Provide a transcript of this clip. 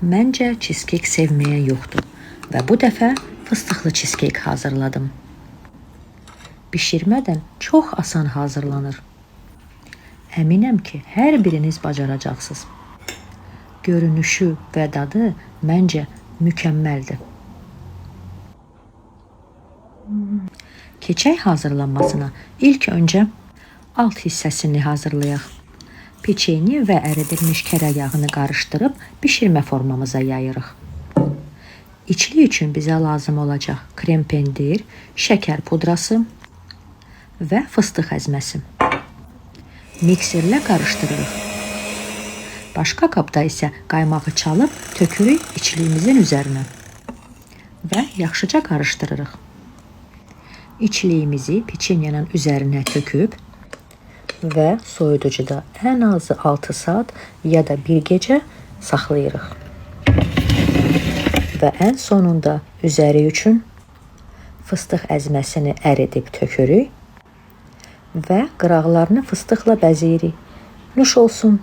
Məncə cheesecake sevməyən yoxdur və bu dəfə fıstıqlı cheesecake hazırladım. Bişirmədən çox asan hazırlanır. Əminəm ki, hər biriniz bacaracaqsınız. Görünüşü və dadı məncə mükəmməldir. Keçək hazırlanmasına ilk öncə alt hissəsini hazırlayaq. Peçeni və əridilmiş kərə yağını qarışdırıb bişirmə formamıza yayırıq. İçli üçün bizə lazım olacaq krem pendir, şəkər pudrası və fıstıq əzməsi. Mikserlə qarışdırırıq. Başqa qabda isə qaymağı çalıb tökürük içliyimizin üzərinə və yaxşıca qarışdırırıq. İçliyimizi peçenyanın üzərinə töküb və soyuducuda ən azı 6 saat ya da bir gecə saxlayırıq. Və ən sonunda üzəri üçün fıstıq əzməsini əridib tökürük və qıraqlarını fıstıqla bəzəyirik. Nuş olsun.